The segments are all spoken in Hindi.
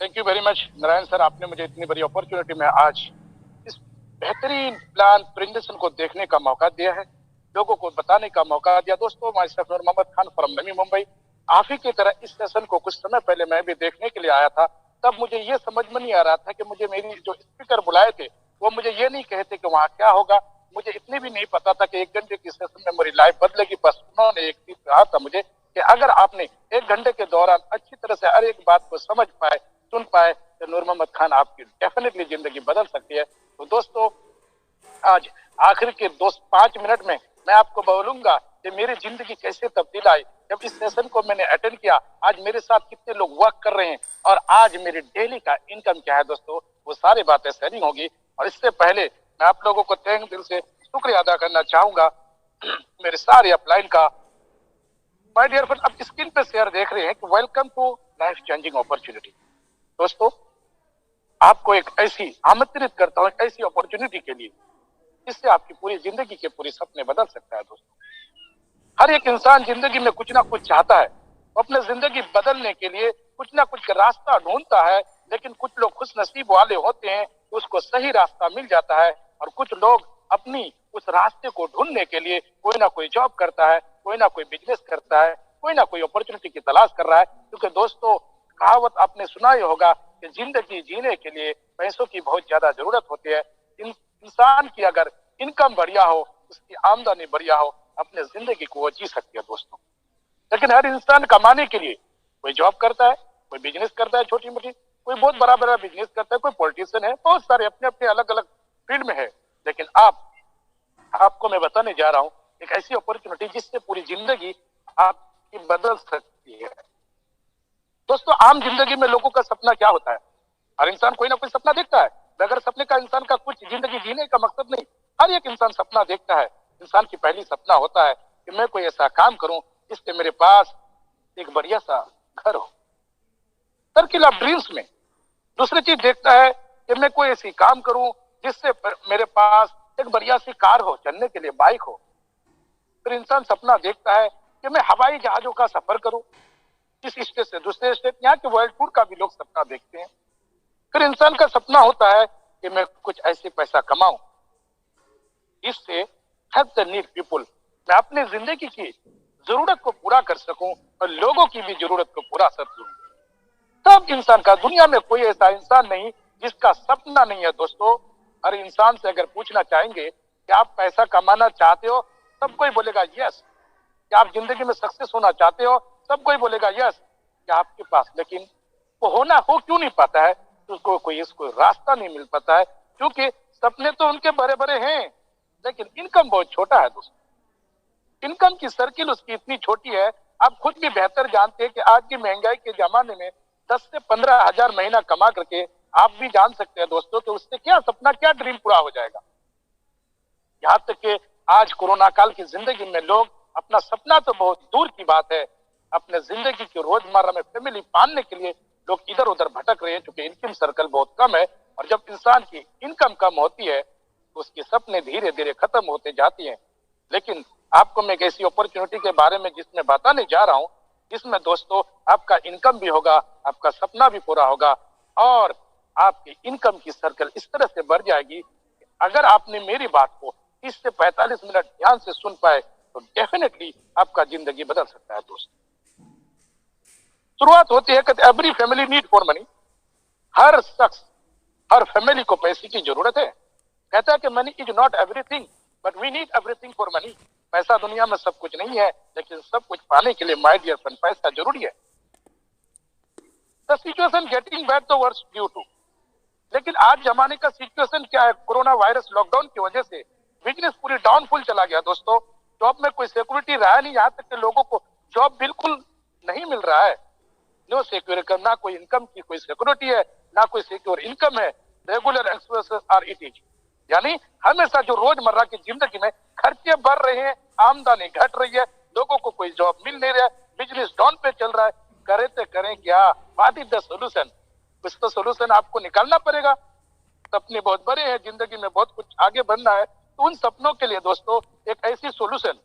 Thank you very much Narayan sir, आपने मुझे इतनी बड़ी अपॉर्चुनिटी में आज इस बेहतरीन प्लान प्रेजेंटेशन को देखने का मौका दिया है, लोगों को बताने का मौका दिया। दोस्तों, myself Noor Mohammad Khan from Navi Mumbai. आप ही की तरह इस सेशन को कुछ समय पहले मैं भी देखने के लिए आया था। तब मुझे ये समझ में नहीं आ रहा था कि मुझे मेरी जो स्पीकर बुलाए थे वो मुझे ये नहीं कहते कि वहाँ क्या होगा। मुझे इतनी भी नहीं पता था कि 1 घंटे की सेशन में मेरी लाइफ बदलेगी। बस उन्होंने एक चीज कहा था मुझे कि अगर आपने 1 घंटे के दौरान अच्छी तरह से हर एक बात को समझ पाए, सुन पाए, तो नूर मोहम्मद खान आपकी डेफिनेटली जिंदगी बदल सकती है। तो दोस्तों, आज आखिर के 5 मिनट में मैं आपको बोलूंगा कि मेरी जिंदगी कैसे तब्दील आई जब इस सेशन को मैंने अटेंड किया। आज मेरे साथ कितने लोग वर्क कर रहे हैं और आज मेरी डेली का इनकम क्या है दोस्तों, वो सारी बातें शेयरिंग होगी। और इससे पहले मैं आप लोगों को तहे दिल से शुक्रिया अदा करना चाहूंगा मेरे सारे अपलाइन का। माय डियर फ्रेंड, अब स्क्रीन पे शेयर देख रहे हैं कि welcome to life changing opportunity. दोस्तों, आपको एक ऐसी आमंत्रित करता हूँ, एक ऐसी अपॉर्चुनिटी के लिए जिससे आपकी पूरी जिंदगी के पूरे सपने बदल सकता है। दोस्तों, हर एक इंसान जिंदगी में कुछ ना कुछ चाहता है, वो अपने जिंदगी बदलने के लिए कुछ ना कुछ रास्ता ढूंढता है। लेकिन कुछ लोग खुश नसीब वाले होते हैं, उसको सही रास्ता मिल जाता है, और कुछ लोग अपनी उस रास्ते को ढूंढने के लिए कोई ना कोई जॉब करता है, कोई ना कोई बिजनेस करता है, कोई ना कोई अपॉर्चुनिटी की तलाश कर रहा है। क्योंकि दोस्तों, कहावत आपने सुना ही होगा कि जिंदगी जीने के लिए पैसों की बहुत ज्यादा जरूरत होती है। इंसान की अगर इनकम बढ़िया हो, उसकी आमदनी बढ़िया हो, अपने जिंदगी को वो जी सकती है दोस्तों। लेकिन हर इंसान कमाने के लिए कोई जॉब करता है, कोई बिजनेस करता है छोटी मोटी, कोई बहुत बड़ा बड़ा बिजनेस करता है, कोई पॉलिटिशियन है, बहुत सारे अपने अपने अलग अलग फील्ड में है। लेकिन आपको मैं बताने जा रहा हूँ एक ऐसी अपॉर्चुनिटी जिससे पूरी जिंदगी आपकी बदल सकती है। दोस्तों, आम जिंदगी में लोगों का सपना क्या होता है? हर इंसान कोई ना कोई सपना देखता है। बगैर सपने का इंसान का कुछ जिंदगी जीने का मकसद नहीं। हर एक इंसान सपना देखता है। इंसान की पहली सपना होता है कि मैं कोई ऐसा काम करूं जिससे मेरे पास एक बढ़िया सा घर हो, सर्किल ऑफ ड्रीम्स में। दूसरी चीज देखता है कि मैं कोई ऐसी काम करूं जिससे मेरे पास एक बढ़िया सी कार हो, चलने के लिए बाइक हो। फिर इंसान सपना देखता है कि मैं हवाई जहाजों का सफर करूं, इस स्टेट से दूसरे स्टेट, यहाँ के वर्ल्ड टूर का भी लोग सपना देखते हैं। फिर इंसान का सपना होता है कि मैं कुछ ऐसे पैसा कमाऊं जिससे हेल्प द नीड पीपुल, मैं अपने जिंदगी की जरूरत को पूरा कर सकूं और लोगों की भी जरूरत को पूरा कर सकूं। सब इंसान का, दुनिया में कोई ऐसा इंसान नहीं जिसका सपना नहीं है दोस्तों। हर इंसान से अगर पूछना चाहेंगे कि आप पैसा कमाना चाहते हो, सब कोई बोलेगा यस। क्या आप जिंदगी में सक्सेस होना चाहते हो, सब कोई बोलेगा यस। क्या आपके पास, लेकिन वो होना हो क्यों नहीं पाता है? उसको कोई इसको रास्ता नहीं मिल पाता है, क्योंकि सपने तो उनके बड़े बड़े हैं, लेकिन इनकम बहुत छोटा है दोस्तों। इनकम की सर्किल उसकी इतनी छोटी है। आप खुद भी बेहतर जानते हैं कि आज की महंगाई के जमाने में 10 से 15 हजार महीना कमा करके आप भी जान सकते हैं दोस्तों कि उससे क्या सपना, क्या ड्रीम पूरा हो जाएगा। यहाँ तक कि आज कोरोना काल की जिंदगी में लोग अपना सपना तो बहुत दूर की बात है, अपने जिंदगी की रोजमर्रा में फैमिली पालने के लिए लोग इधर उधर भटक रहे हैं, क्योंकि इनकम सर्कल बहुत कम है। और जब इंसान की इनकम कम होती है तो उसके सपने धीरे धीरे खत्म होते जाती हैं। लेकिन आपको मैं एक ऐसी अपॉर्चुनिटी के बारे में जिसमें बताने जा रहा हूँ, जिसमें दोस्तों आपका इनकम भी होगा, आपका सपना भी पूरा होगा, और आपकी इनकम की सर्कल इस तरह से बढ़ जाएगी कि अगर आपने मेरी बात को 30 से 45 मिनट ध्यान से सुन पाए तो डेफिनेटली आपका जिंदगी बदल सकता है दोस्तों। शुरुआत होती है कि every family need for money. हर शख्स, हर फैमिली को पैसे की जरूरत है। कहता है कि money is not everything but we need everything for money. पैसा दुनिया में सब कुछ नहीं है, लेकिन सब कुछ पाने के लिए माय डियर फ्रेंड पैसा जरूरी है। द सिचुएशन गेटिंग बैड तो वर्स ड्यू टू, लेकिन आज जमाने का सिचुएशन क्या है? कोरोना वायरस लॉकडाउन की वजह से बिजनेस पूरी डाउनफुल चला गया दोस्तों। जॉब में कोई सिक्योरिटी रहा नहीं, यहाँ तक कि लोगों को जॉब बिल्कुल नहीं मिल रहा है। नो सिक्योर, ना कोई इनकम की कोई सिक्योरिटी है, ना कोई सिक्योर इनकम है। रेगुलर एक्सपेंसेस आर ईटिंग, यानी हमेशा जो रोजमर्रा की जिंदगी में खर्चे बढ़ रहे हैं, आमदनी घट रही है, लोगों को कोई जॉब मिल नहीं रहा है, बिजनेस डाउन पे चल रहा है। करे तो करें क्या? What is the solution? कुछ तो सोल्यूशन आपको निकालना पड़ेगा। सपने बहुत बड़े हैं, जिंदगी में बहुत कुछ आगे बढ़ना है, तो उन सपनों के लिए दोस्तों एक ऐसी सोल्यूशन,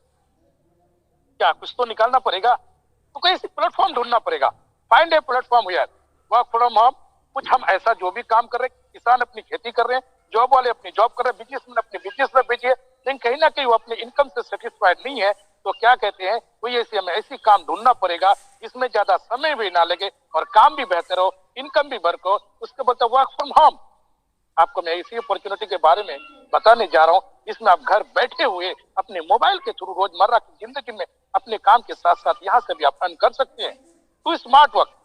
क्या कुछ तो निकालना पड़ेगा, तो कोई ऐसी प्लेटफॉर्म ढूंढना पड़ेगा। Find a platform here, work from home, कुछ हम ऐसा जो भी काम कर रहे हैं, किसान अपनी खेती कर रहे हैं, जॉब वाले अपनी जॉब कर रहे हैं, बिजनेसमैन अपने बिजनेस में बिजी है, लेकिन कहीं ना कहीं वो अपने इनकम से सेटिस्फाइड नहीं है। तो क्या कहते हैं, कोई ऐसी हमें ऐसी काम ढूंढना पड़ेगा जिसमें ज्यादा समय भी ना लगे और काम भी बेहतर हो, इनकम भी बढ़ हो। उसके बोलते वर्क फ्रॉम होम। आपको मैं इसी अपॉर्चुनिटी के बारे में बताने जा रहा हूँ, जिसमें आप घर बैठे हुए अपने मोबाइल के थ्रू रोजमर्रा की जिंदगी में अपने काम के साथ साथ यहाँ से भी आप अर्न कर सकते हैं। तो स्मार्ट वर्क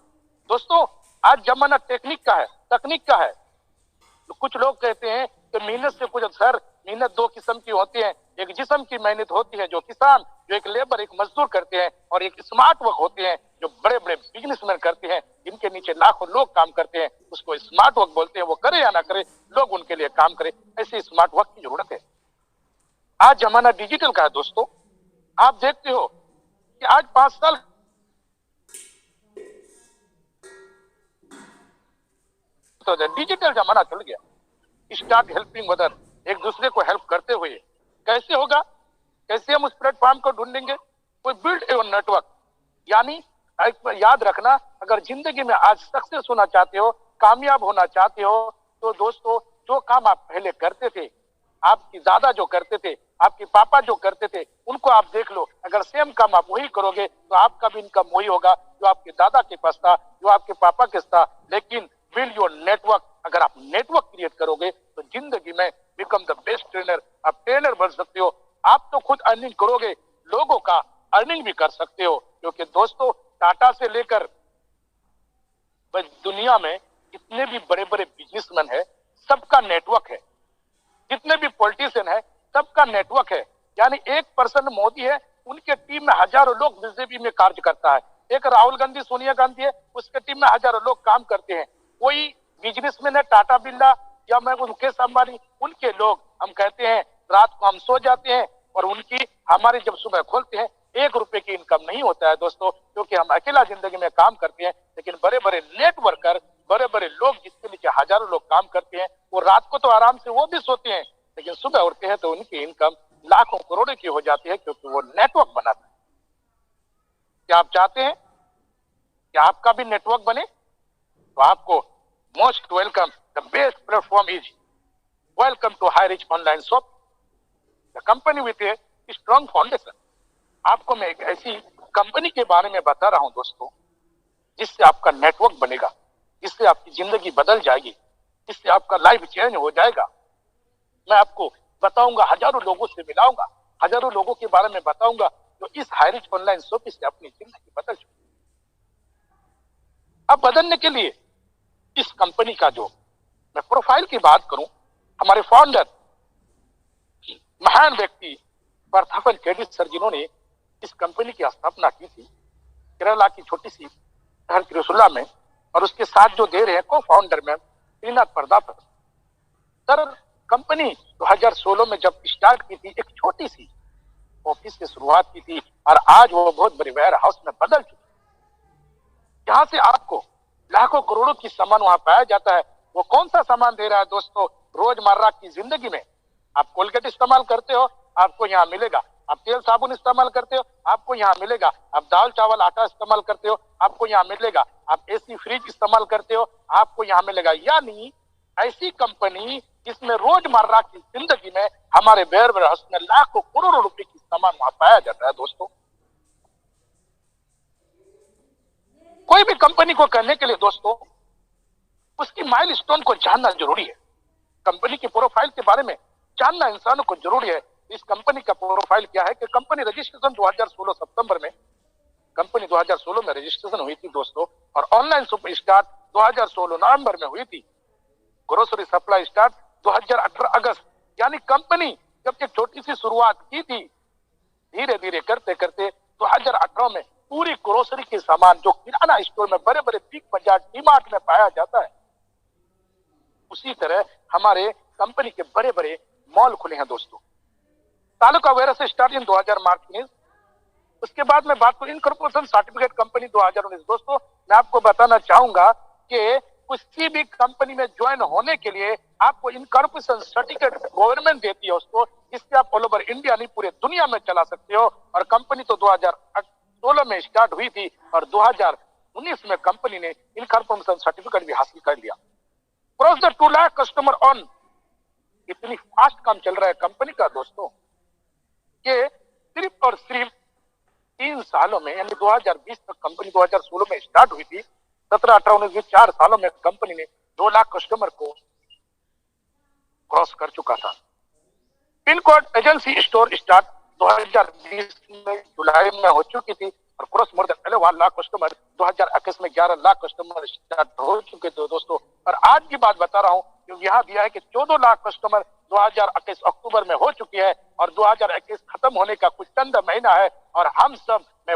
दोस्तों, आज जमाना टेक्निक का है, तकनीक का है। तो कुछ लोग कहते हैं कि मेहनत से कुछ, सर मेहनत दो किस्म की होती है, एक जिस्म की मेहनत होती है जो किसान, जो एक लेबर, एक मजदूर करते हैं, और एक स्मार्ट वर्क होते हैं जो बड़े बड़े बिजनेसमैन करते हैं, जिनके नीचे लाखों लोग काम करते हैं। उसको स्मार्ट वर्क बोलते हैं। वो करे या ना करे, लोग उनके लिए काम करे, ऐसे स्मार्ट वर्क की जरूरत है। आज जमाना डिजिटल का है दोस्तों। आप देखते हो कि आज 5 साल डिजिटल जमाना चल गया। स्टार्ट हेल्पिंग अदर, एक दूसरे को हेल्प करते हुए। कैसे होगा, कैसे हम उस प्लेटफॉर्म को ढूंढेंगे? कोई बिल्ड एवर नेटवर्क, यानी याद रखना, अगर जिंदगी में आज सक्सेस होना चाहते हो, कामयाब होना चाहते हो, तो दोस्तों जो काम आप पहले करते थे, आपकी दादा जो करते थे, आपके पापा जो करते थे, उनको आप देख लो। अगर सेम काम आप वही करोगे तो आपका भी इनकम वही होगा जो आपके दादा के पास था, जो आपके पापा के था। लेकिन बिल्ड योर नेटवर्क, अगर आप नेटवर्क क्रिएट करोगे तो जिंदगी में बिकम द बेस्ट ट्रेनर, आप ट्रेनर बन सकते हो। आप तो खुद अर्निंग करोगे, लोगों का अर्निंग भी कर सकते हो। क्योंकि दोस्तों टाटा से लेकर बस दुनिया में जितने भी बड़े बड़े बिजनेसमैन है, सबका नेटवर्क है। जितने भी पॉलिटिशियन है, सबका नेटवर्क है। यानी एक पर्सन मोदी है, उनके टीम में हजारों लोग बीजेपी में कार्य करता है। एक राहुल गांधी, सोनिया गांधी है, उसके टीम में हजारों लोग काम करते हैं। कोई बिजनेसमैन है, टाटा बिरला या मैं मुकेश अंबानी, उनके लोग, हम कहते हैं रात को हम सो जाते हैं और उनकी, हमारी जब सुबह खोलते हैं, 1 रुपए की इनकम नहीं होता है दोस्तों, क्योंकि हम अकेला जिंदगी में काम करते हैं। लेकिन बड़े बड़े नेटवर्कर, बड़े बड़े लोग जिसके नीचे हजारों लोग काम करते हैं, वो रात को तो आराम से वो भी सोते हैं, लेकिन सुबह उठते हैं तो उनकी इनकम लाखों करोड़ों की हो जाती है, क्योंकि वो नेटवर्क बनाता है। क्या आप चाहते हैं कि आपका भी नेटवर्क बने? तो आपको most welcome, the best platform is welcome to HighRich online shop, the company with a strong foundation. आपको मैं एक ऐसी कंपनी के बारे में बता रहा हूं दोस्तों, जिससे आपका नेटवर्क बनेगा, जिससे आपकी जिंदगी बदल जाएगी, जिससे आपका लाइफ चेंज हो जाएगा। मैं आपको बताऊंगा, हजारों लोगों से मिलाऊंगा, हजारों लोगों के बारे में बताऊंगा जो इस हाईरिच ऑनलाइन शॉप से अपनी जिंदगी बदल चुकी। अब बदलने के लिए इस कंपनी का, जो मैं प्रोफाइल की बात करूं, हमारे फाउंडर महान व्यक्ति प्रथापन केडी सर, जिन्होंने इस कंपनी की स्थापना की थी केरला की छोटी सी शहर त्रिशूला में, और उसके साथ जो दे रहे हैं को फाउंडर में श्रीनाथ प्रताप सर। कंपनी 2016 में जब स्टार्ट की थी, एक छोटी सी ऑफिस से शुरुआत की थी, और आज वो बहुत बड़े वेयर हाउस में बदल चुकी। जहां से आपको लाखों करोड़ों की सामान वहां पाया जाता है। वो कौन सा सामान दे रहा है दोस्तों? रोजमर्रा की जिंदगी में आप कोलगेट इस्तेमाल करते हो, आपको यहाँ मिलेगा। आप तेल साबुन इस्तेमाल करते हो, आपको यहाँ मिलेगा। आप दाल चावल आटा इस्तेमाल करते हो, आपको यहाँ मिलेगा। आप एसी फ्रिज इस्तेमाल करते हो, आपको यहाँ मिलेगा। यानी ऐसी कंपनी जिसमें रोजमर्रा की जिंदगी में हमारे वेयर हाउस में लाखों करोड़ों रुपए की सामान वहां पाया जाता है दोस्तों। कोई भी कंपनी को करने के लिए दोस्तों उसकी माइलस्टोन को जानना जरूरी है। कंपनी की प्रोफाइल के बारे में जानना इंसानों को जरूरी है। इस कंपनी का प्रोफाइल क्या है कि कंपनी रजिस्ट्रेशन 2016 सितंबर में, कंपनी 2016 में रजिस्ट्रेशन हुई थी दोस्तों, और ऑनलाइन सुपर स्टार्ट 2016 नवंबर में हुई थी। ग्रोसरी सप्लाई स्टार्ट 2018 अगस्त। यानी कंपनी जब एक छोटी सी शुरुआत की थी, धीरे धीरे करते करते 2018 में पूरी ग्रोसरी के सामान जो किराना स्टोर में, बड़े बड़े बिग बाजार डीमार्ट में पाया जाता है, उसी तरह हमारे कंपनी के बड़े बड़े मॉल खुले हैं दोस्तों। तालुका वेयर से स्टार्ट इन 2000 मार्च 19। उसके बाद में बात करूं इनकॉर्पोरेशन सर्टिफिकेट कंपनी 2019। दोस्तों मैं आपको बताना चाहूंगा कि किसी भी कंपनी में ज्वाइन होने के लिए आपको इनकॉर्पोरेशन सर्टिफिकेट गवर्नमेंट देती है उसको, जिससे आप ऑल ओवर इंडिया नहीं पूरे दुनिया में चला सकते हो। और कंपनी तो 2016 में स्टार्ट हुई थी और 2019 में कंपनी ने इनकॉर्पोरेशन सर्टिफिकेट भी हासिल कर लिया। Cross the 2 lakh customer on, इतनी फास्ट काम चल रहा है कंपनी का दोस्तों कि सिर्फ और सिर्फ 3 सालों में, यानी 2020 तक कंपनी 2016 में स्टार्ट हुई थी, 17, 18, 19 में 4 सालों में कंपनी ने 2 लाख कस्टमर को क्रॉस कर चुका था। Pin code agency store start 2020 में जुलाई में हो चुकी थी और cross more than 1 lakh customer 2021 में 11 लाख कस्टमर स्टार्ट हो चुके थे दोस्तों। और आज की बात बता रहा हूं क्योंकि यहाँ दिया है कि 14 लाख कस्टमर 2021 अक्टूबर में हो चुकी है और 2021 खत्म होने का कुछ चंद महीना है। और हम सब, मैं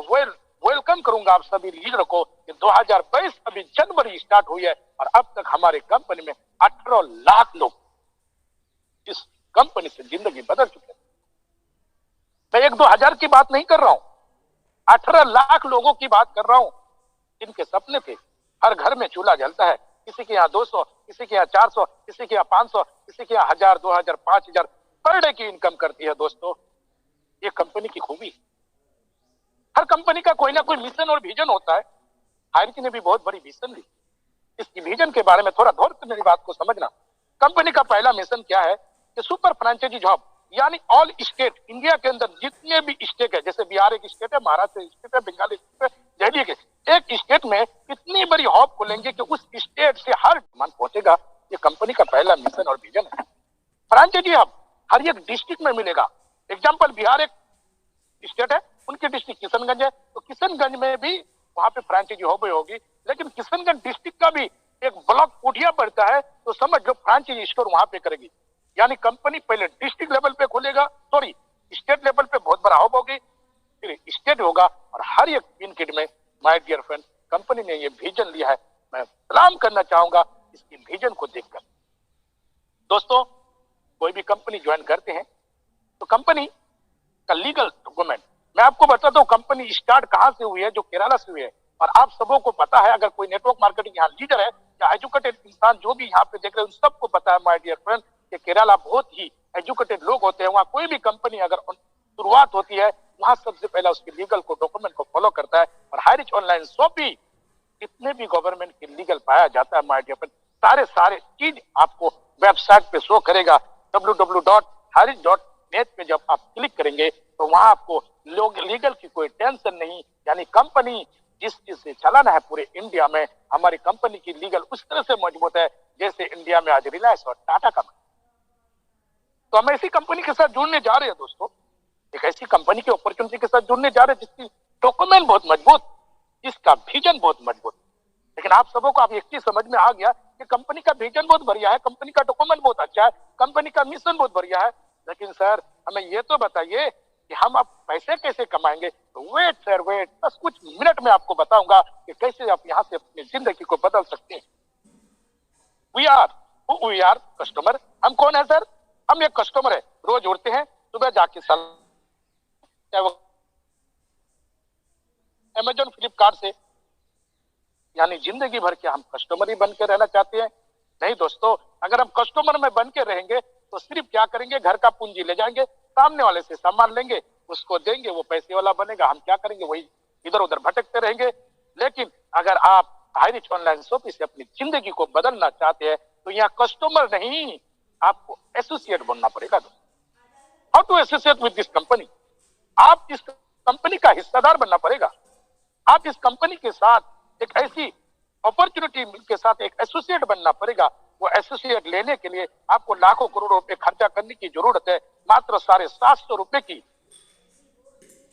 वेलकम करूंगा आप सभी लीडर को कि 2022 अभी जनवरी स्टार्ट हुई है और अब तक हमारे कंपनी में 18 लाख लोग इस कंपनी से जिंदगी बदल चुके हैं। मैं 1-2 हजार की बात नहीं कर रहा हूं, 18 लाख लोगों की बात कर रहा हूं जिनके सपने थे। हर घर में चूल्हा जलता है, किसी के यहाँ 200, किसी के यहाँ 400, किसी के यहाँ 500, किसी के यहाँ 1000, 2000, 5000 पर डे की इनकम करती है दोस्तों। ये कंपनी की खूबी। हर कंपनी का कोई ना कोई मिशन और विजन होता है। हायरिकी ने भी बहुत बड़ी विजन ली। इसकी विजन के बारे में थोड़ा गौर से मेरी बात को समझना। कंपनी का पहला मिशन क्या है कि सुपर फ्रेंचाइजी जॉब, यानी ऑल स्टेट, इंडिया के अंदर जितने भी स्टेट है, जैसे बिहार एक स्टेट है, महाराष्ट्र स्टेट है, बंगाल स्टेट है, दिल्ली के एक स्टेट में इतनी बड़ी हॉब खोलेंगे कि उस स्टेट से हर सामान पहुंचेगा। ये कंपनी का पहला मिशन और विजन है। फ्रेंचाइजी हब हर एक डिस्ट्रिक्ट में मिलेगा। एग्जाम्पल, बिहार एक स्टेट है, उनकी डिस्ट्रिक्ट किशनगंज है, तो किशनगंज में भी वहां पे फ्रेंचाइजी हब होगी। लेकिन किशनगंज डिस्ट्रिक्ट का भी एक ब्लॉक पूठिया पड़ता है, तो समझ लो फ्रेंचाइजी स्टोर वहां पे करेगी। यानी कंपनी पहले डिस्ट्रिक्ट लेवल पे खोलेगा, सॉरी स्टेट लेवल पे बहुत बड़ा हब होगी, फिर स्टेट होगा और हर एक पिन किट में। माय डियर फ्रेंड, कंपनी ने ये विजन लिया है। मैं सलाम करना चाहूंगा इसकी विजन को देखकर। दोस्तों, कोई भी कंपनी ज्वाइन करते हैं तो कंपनी का लीगल डॉक्यूमेंट, मैं आपको बताता हूँ कंपनी स्टार्ट कहां से हुई है, जो केरला से हुई है। और आप सबों को पता है, अगर कोई नेटवर्क मार्केटिंग यहाँ लीडर है या एजुकेटेड इंसान जो भी यहाँ पे देख रहे हैं, उन सबको पता है माय डियर फ्रेंड कि केरला बहुत ही एजुकेटेड लोग होते हैं। वहाँ कोई भी कंपनी अगर शुरुआत होती है, वहां सबसे पहला उसके लीगल को डॉक्यूमेंट को फॉलो करता है। और हाईरिच ऑनलाइन शॉप भी जितने भी गवर्नमेंट के लीगल पाया जाता है माय डियर फ्रेंड, सारे चीज आपको वेबसाइट पे शो करेगा। www.haric.net पे जब आप क्लिक करेंगे तो वहां आपको लोग लीगल की कोई टेंशन नहीं। यानी कंपनी जिस चीज से चलाना है पूरे इंडिया में, हमारी कंपनी की लीगल उस तरह से मजबूत है जैसे इंडिया में आज रिलायंस और टाटा का। तो हम ऐसी कंपनी के साथ जुड़ने जा रहे हैं दोस्तों, एक ऐसी कंपनी की अपॉर्चुनिटी के साथ जुड़ने जा रहे हैं जिसकी डॉक्यूमेंट बहुत मजबूत, जिसका विजन बहुत मजबूत। लेकिन आप सबों को आप एक चीज समझ में आ गया कि कंपनी का विजन बहुत बढ़िया है, कंपनी का डॉक्यूमेंट बहुत अच्छा है, कंपनी का मिशन बहुत बढ़िया है, लेकिन सर हमें ये तो बताइए कि हम अब पैसे कैसे कमाएंगे। तो वेट सर वेट, बस कुछ मिनट में आपको बताऊंगा कि कैसे आप यहाँ से अपनी जिंदगी को बदल सकते हैं। We are customer. हम कौन है सर? हम एक कस्टमर है, रोज उठते हैं, सुबह जाके अमेजॉन फ्लिपकार्ट से, यानी जिंदगी भर के हम कस्टमर ही बन के रहना चाहते हैं? नहीं दोस्तों, अगर हम कस्टमर में बन के रहेंगे तो सिर्फ क्या करेंगे, घर का पूंजी ले जाएंगे, सामने वाले से सामान लेंगे, उसको देंगे, वो पैसे वाला बनेगा, हम क्या करेंगे, वही इधर उधर भटकते रहेंगे। लेकिन अगर आप हाईरिच ऑनलाइन शॉप से अपनी जिंदगी को बदलना चाहते हैं तो यहाँ कस्टमर नहीं, आपको एसोसिएट बनना पड़ेगा। How to associate with this company? आप इस कंपनी का हिस्सेदार बनना पड़ेगा। आप इस कंपनी के साथ एक ऐसी अपॉर्चुनिटी के साथ एक एसोसिएट बनना पड़ेगा। वो एसोसिएट लेने के लिए आपको लाखों करोड़ रुपए खर्चा करने की जरूरत है, मात्र 750 रुपए की।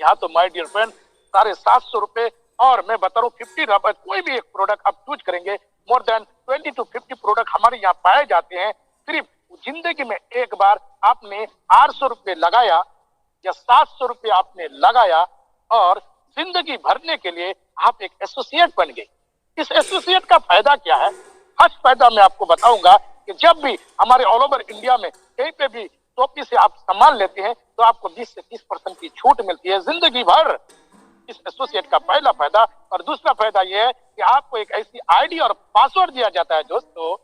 यहाँ तो माय डियर फ्रेंड 750 रुपए, और मैं बता रहा हूँ 50 रुपए कोई भी एक प्रोडक्ट आप चूज करेंगे, मोर देन 20 to 50 प्रोडक्ट हमारे यहाँ पाए जाते हैं। सिर्फ जिंदगी में एक बार आपने 800 रुपए लगाया या 700 रुपए आपने लगाया और जिंदगी भरने के लिए आप एक एसोसिएट बन गए। इस एसोसिएट का फायदा क्या है? फर्स्ट फायदा मैं आपको बताऊंगा कि जब भी हमारे ऑल ओवर इंडिया में कहीं पे भी शॉपी से आप सामान लेते हैं तो आपको 20 से 30% की छूट मिलती है जिंदगी भर। इस एसोसिएट का पहला फायदा। और दूसरा फायदा यह है कि आपको एक ऐसी आईडी और पासवर्ड दिया जाता है। दोस्तों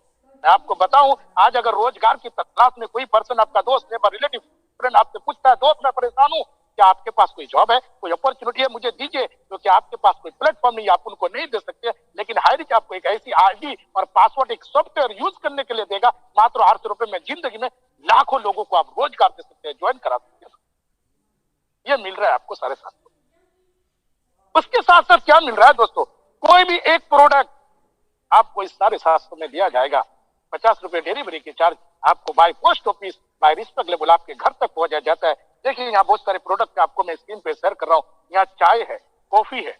मैं आपको बताऊं, आज अगर रोजगार की तलाश में कोई पर्सन, आपका दोस्त, नेबर, रिलेटिव, फ्रेंड आपसे पूछता है दोस्त मैं परेशान हूं, क्या आपके पास कोई जॉब है, कोई अपॉर्चुनिटी है, मुझे दीजिए, क्योंकि आपके पास कोई प्लेटफॉर्म नहीं, आप उनको नहीं दे सकते। लेकिन हायरिज आपको एक ऐसी आईडी और पासवर्ड, एक सॉफ्टवेयर यूज करने के लिए देगा, मात्र 800 रुपए में जिंदगी में लाखों लोगों को आप रोजगार दे सकते हैं, ज्वाइन करा सकते हैं। ये मिल रहा है आपको 750। उसके साथ साथ क्या मिल रहा है दोस्तों, कोई भी एक प्रोडक्ट आपको इस 750 में दिया जाएगा। 50 रुपए डिलीवरी के चार्ज आपको by post office, by respect level आपके घर तक पहुंचाया जाता है। देखिए यहाँ बहुत सारे प्रोडक्ट आपको मैं स्क्रीन पे शेयर कर रहा हूँ। यहाँ चाय है, कॉफी है,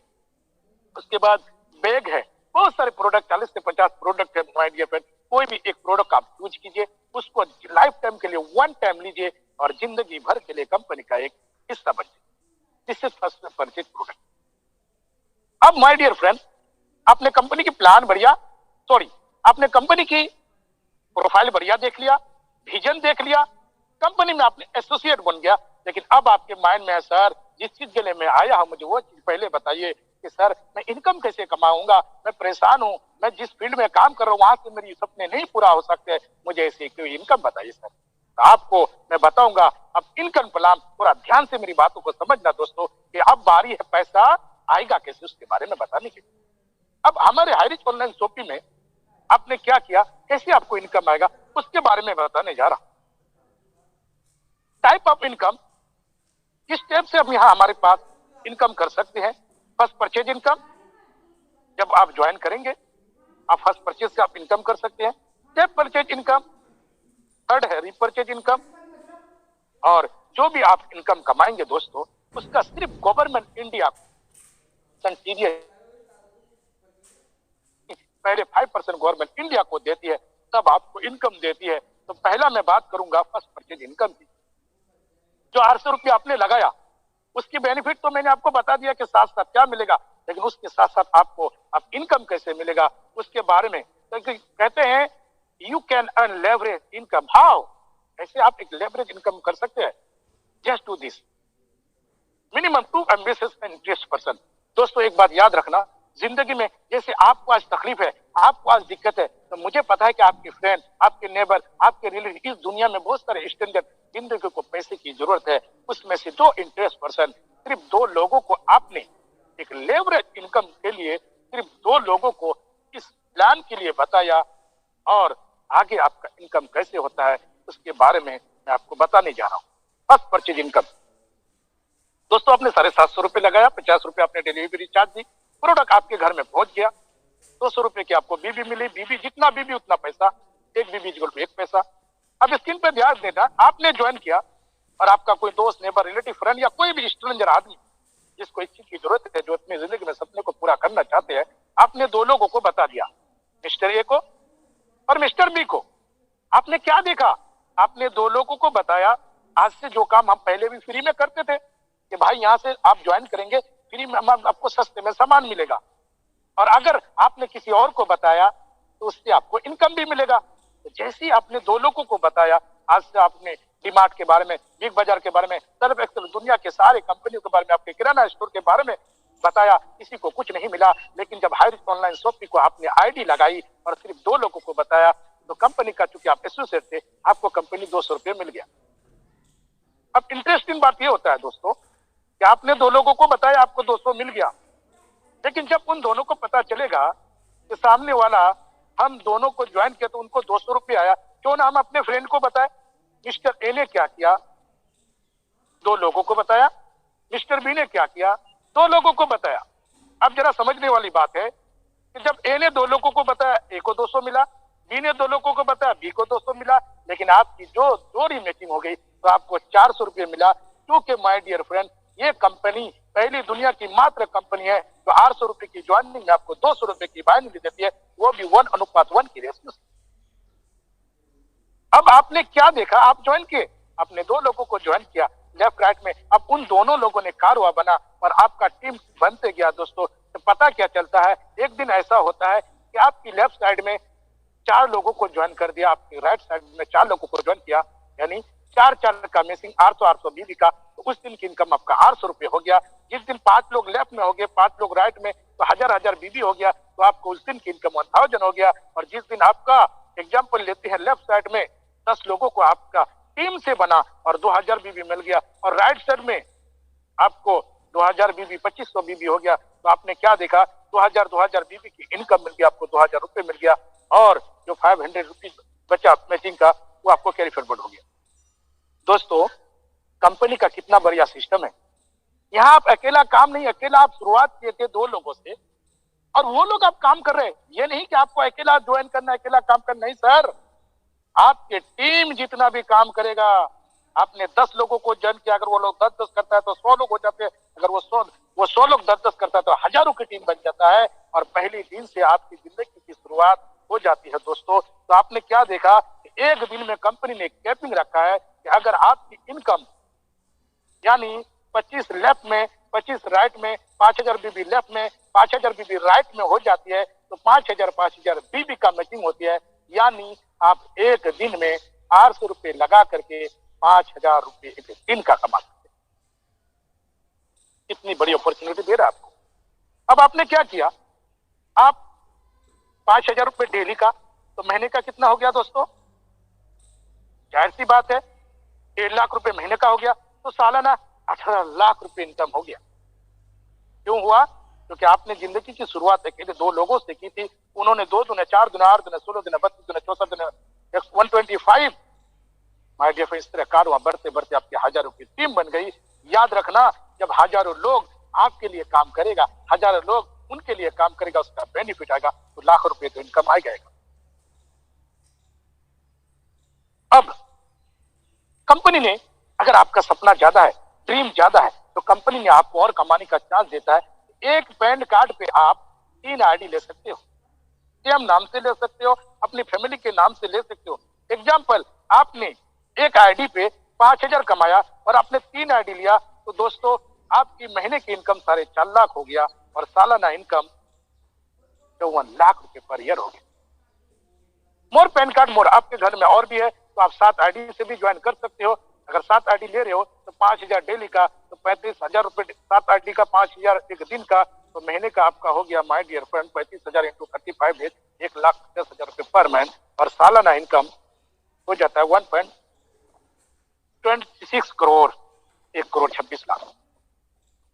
उसके बाद बैग है, बहुत सारे प्रोडक्ट, 40 से 50 प्रोडक्ट है माय डियर फ्रेंड। कोई भी एक प्रोडक्ट आप यूज कीजिए, उसको लाइफ टाइम के लिए वन टाइम लीजिए और जिंदगी भर के लिए कंपनी का एक हिस्सा बनिए। This is first purchase product. अब माय डियर फ्रेंड, आपने कंपनी की प्लान बढ़िया, आपने कंपनी की प्रोफाइल बढ़िया देख लिया, विजन देख लिया, कंपनी में आपने एसोसिएट बन गया। लेकिन अब आपके माइंड में है, सर जिस चीज के लिए मैं आया हूं मुझे वो चीज पहले बताइए कि सर मैं इनकम कैसे कमाऊंगा, मैं परेशान हूं, मैं जिस फील्ड में काम कर रहा हूं वहां से मेरी सपने नहीं पूरा हो सकते, मुझे ऐसी कोई इनकम बताइए सर। तो आपको मैं बताऊंगा अब इनकम प्लान। पूरा ध्यान से मेरी बातों को समझना दोस्तों, कि अब बारी है पैसा आएगा कैसे उसके बारे में बताने की। अब हमारे हायरिज ऑनलाइन शॉपिंग में आपने क्या किया, कैसे आपको इनकम आएगा, उसके बारे में बताने जा रहा हूं। टाइप ऑफ इनकम, किस टाइप से अब यहाँ हमारे पास इनकम कर सकते हैं। फर्स्ट परचेज इनकम, जब आप ज्वाइन करेंगे आप फर्स्ट परचेज से आप इनकम कर सकते हैं। स्टेप परचेज इनकम, थर्ड है रीपरचेज इनकम। और जो भी आप इनकम कमाएंगे दोस्तों, उसका सिर्फ गवर्नमेंट इंडिया पहले 5% गवर्नमेंट इंडिया को देती है, तब आपको इनकम देती है। तो पहला मैं बात करूंगा फर्स्ट परचेज इनकम की। जो 800 रुपया आपने लगाया, उसकी बेनिफिट तो मैंने आपको बता दिया कि साथ साथ क्या मिलेगा, लेकिन उसके साथ साथ आपको अब इनकम कैसे मिलेगा उसके बारे में। तो कहते हैं you can earn leverage income. How, ऐसे आप एक लेवरेज इनकम कर सकते हैं। Just do this, minimum 2 ambitious and interest person. दोस्तों एक बात याद रखना, जिंदगी में जैसे आपको आज तकलीफ है, आपको आज दिक्कत है, तो मुझे पता है कि आपके फ्रेंड, आपके नेबर, आपके रिलेटिव, इस दुनिया में बहुत सारे स्टैंडर्ड, जिंदगी को पैसे की जरूरत है। उसमें से 2 इंटरेस्ट पर्सन, सिर्फ 2 लोगों को आपने एक लेवरेज इनकम के लिए, सिर्फ 2 लोगों को इस प्लान के लिए बताया। और आगे आपका इनकम कैसे होता है उसके बारे में मैं आपको बताने जा रहा हूँ। फर्स्ट परचेज इनकम दोस्तों, आपने 750 रुपए लगाया, 50 रुपए आपने डिलीवरी चार्ज दी, प्रोडक्ट आपके घर में पहुंच गया। 200 रुपए की आपको बीबी मिली, बीबी जितना बीबी उतना पैसा, एक बीबी इक्वल टू 1 पैसा। अब स्क्रीन पे ध्यान देना, आपने ज्वाइन किया और आपका कोई दोस्त, नेबर, रिलेटिव, फ्रेंड या कोई भी स्ट्रेंजर आदमी जिसको इस चीज की जरूरत है, जो अपनी जिंदगी में सपने को पूरा करना चाहते हैं, आपने 2 लोगों को बता दिया, मिस्टर ए को और मिस्टर बी को। आपने क्या देखा, आपने 2 लोगों को बताया आज से जो काम हम पहले भी फ्री में करते थे, कि भाई यहाँ से आप ज्वाइन करेंगे फ्री में आपको सस्ते में सामान मिलेगा। और अगर आपने किसी और को बताया तो उससे आपको इनकम भी मिलेगा। तो जैसे ही आपने 2 लोगों को बताया, आज से आपने डीमार्ट के बारे में, बिग बाजार के बारे में, सर्फ एक्सेल, दुनिया के सारे कंपनियों के बारे में, आपके किराना स्टोर के बारे में बताया, किसी को कुछ नहीं मिला। लेकिन जब हायरिज ऑनलाइन शॉपिंग को आपने आईडी लगाई और सिर्फ 2 लोगों को बताया, तो कंपनी का, चूंकि आप एसोसिएट थे, आपको कंपनी 200 रुपये मिल गया। अब इंटरेस्टिंग बात यह होता है दोस्तों कि आपने 2 लोगों को बताया, आपको 200 मिल गया। लेकिन जब उन दोनों को पता चलेगा कि सामने वाला, हम दोनों को ज्वाइन किया तो उनको 200 रुपये आया, क्यों ना हम अपने फ्रेंड को बताए। मिस्टर ए ने क्या किया, 2 लोगों को बताया। मिस्टर बी ने क्या किया, 2 लोगों को बताया। अब जरा समझने वाली बात है कि जब ए ने 2 लोगों को बताया, ए को 200 मिला, बी ने 2 लोगों को बताया, बी को 200 मिला। लेकिन आपकी जो जोड़ी मैचिंग हो गई तो आपको 400 रुपये मिला। क्योंकि माय डियर फ्रेंड, ये कंपनी पहली दुनिया की मात्र कंपनी है जो 800 रुपए की ज्वाइनिंग में आपको 200 रुपए की बाइनिंग देती है, वो भी 1:1 की रेशियो से। अब आपने क्या देखा, आप ज्वाइन किए, आपने 2 लोगों को ज्वाइन किया लेफ्ट राइट में। अब उन दोनों लोगों ने कारवा बना और आपका टीम बनते गया दोस्तों। तो पता क्या चलता है, एक दिन ऐसा होता है कि आपकी लेफ्ट साइड में 4 लोगों को ज्वाइन कर दिया, आपकी राइट साइड में 4 लोगों को ज्वाइन किया, यानी 4 का मैचिंग 800 बीबी का। तो उस दिन की इनकम आपका 800 रुपये हो गया। जिस दिन 5 लोग लेफ्ट में हो गए, 5 लोग राइट में, तो 1000 बीबी हो गया, तो आपको उस दिन की इनकम 1000 हो गया। और जिस दिन आपका एग्जाम्पल लेते हैं, लेफ्ट साइड में 10 लोगों को आपका टीम से बना और 2000 बीबी मिल गया, और राइट साइड में आपको 2000 बीबी 2500 बीबी हो गया, तो आपने क्या देखा, 2000 बीबी की इनकम मिल गया, आपको 2000 रुपए मिल गया, और जो 500 रुपीज बचा मैचिंग का वो आपको कैरी फॉरवर्ड हो गया। दोस्तों, कंपनी का कितना बढ़िया सिस्टम है। यहाँ आप अकेला काम नहीं, अकेला आप शुरुआत किए थे 2 लोगों से, और वो लोग आप काम कर रहे हैं। ये नहीं कि आपको अकेला ज्वाइन करना, अकेला काम करना, नहीं सर, आपके टीम जितना भी काम करेगा, आपने 10 लोगों को ज्वाइन किया, अगर वो लोग 10-10 करता है तो 100 लोग हो जाते हैं, अगर वो 100 लोग 10-10 करता है तो हजारों की टीम बन जाता है, और पहले दिन से आपकी जिंदगी की शुरुआत हो जाती है। दोस्तों, तो आपने क्या देखा, एक दिन में कंपनी ने कैपिंग रखा है कि अगर आपकी इनकम यानी 25 लेफ्ट में, 25 राइट में, 5000 बीबी लेफ्ट में, 5000 बीबी राइट में हो जाती है, तो 5000 बीबी का मैचिंग होती है, यानी आप एक दिन में 800 रुपए लगा करके 5000 रुपए एक दिन का कमा सकते हैं। कितनी बड़ी अपॉर्चुनिटी दे रहा है आपको। अब आपने क्या किया, आप 5000 रुपए डेली का, तो महीने का कितना हो गया दोस्तों, जाहिर सी बात है 1.5 लाख रुपए महीने का हो गया, तो सालाना 18 लाख रुपए इनकम हो गया। क्यों हुआ, क्योंकि आपने जिंदगी की शुरुआत अकेले 2 लोगों से की थी, उन्होंने 2 दुना 4 दुना 8 दुना 16 दुना 32 दुना 64 दुना 125। माय डियर फ्रेंड्स, इस तरह कारवां बढ़ते बढ़ते आपकी हजारों की टीम बन गई। याद रखना, जब हजारों लोग आपके लिए काम करेगा, हजारों लोग उनके लिए काम करेगा, उसका बेनिफिट आएगा, तो लाखों रुपए तो इनकम आ जाएगा। अब कंपनी ने, अगर आपका सपना ज्यादा है, ड्रीम ज्यादा है, तो कंपनी ने आपको और कमाने का चांस देता है। एक पैन कार्ड पे आप 3 आईडी ले सकते हो, सेम नाम से ले सकते हो, अपनी फैमिली के नाम से ले सकते हो। एग्जाम्पल, आपने एक आईडी पे 5000 कमाया और आपने 3 आईडी लिया, तो दोस्तों आपकी महीने की इनकम 4.5 लाख हो गया, और सालाना इनकम 54 लाख रुपए पर ईयर हो गया। मोर पैन कार्ड मोर, आपके घर में और भी है, तो आप 7 आईडी से भी ज्वाइन कर सकते हो। अगर 7 आईडी ले रहे हो तो 5000 डेली का, तो 35,000 रुपए 7 आईडी का, 5000 एक दिन का, तो महीने का आपका हो गया my dear friend 35,000 into 35 days, 1,10,000 रुपए पर मंथ, और सालाना इनकम हो जाता है 1.26 करोड़, 1,26,00,000।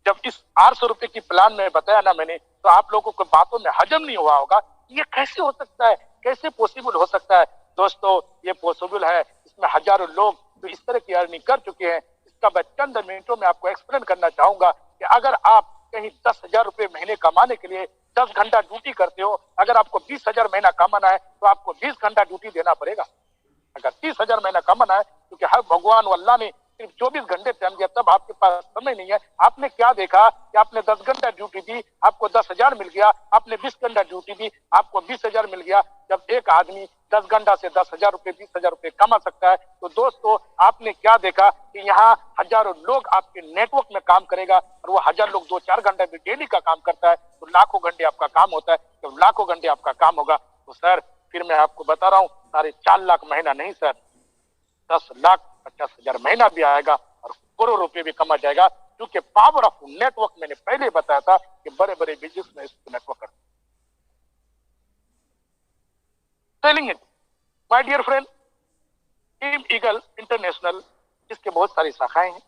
जब इस 800 रुपए की प्लान में बताया ना मैंने, तो आप लोगों को बातों में हजम नहीं हुआ होगा, ये कैसे हो सकता है, कैसे पॉसिबल हो सकता है। दोस्तों, ये पॉसिबल है, इसमें हजारों लोग तो इस तरह की अर्निंग कर चुके हैं। इसका मैं चंद मिनटों में आपको एक्सप्लेन करना चाहूंगा कि अगर आप कहीं 10,000 रुपए महीने कमाने के लिए 10 घंटा ड्यूटी करते हो, अगर आपको 20,000 महीना कमाना है, तो आपको 20 घंटा ड्यूटी देना पड़ेगा। अगर 30,000 महीना कमाना है, क्योंकि हर भगवान अल्लाह ने सिर्फ 24 घंटे टाइम दिया, तब आपके पास समय नहीं है। आपने क्या देखा कि आपने 10 घंटा ड्यूटी दी, आपको 10,000 मिल गया, आपने 20 घंटा ड्यूटी दी, आपको 20,000 मिल गया। जब एक आदमी 10 घंटा से 10,000 रुपए 20,000 रुपए कमा सकता है, तो दोस्तों आपने क्या देखा कि यहाँ हजारों लोग आपके नेटवर्क में काम करेगा, और वो 1000 लोग 2-4 घंटे भी डेली का काम करता है, तो लाखों घंटे आपका काम होता है। जब लाखों घंटे आपका काम होगा, तो सर फिर मैं आपको बता रहा हूँ, 4.5 लाख महीना नहीं सर, 10,50,000 महीना भी आएगा, और करोड़ रुपए भी कमा जाएगा, क्योंकि पावर ऑफ नेटवर्क मैंने पहले बताया था कि बड़े बड़े बिजनेस में इसको नेटवर्क करते हैं। My dear friend, team eagle international, इसके बहुत सारी शाखाएं हैं,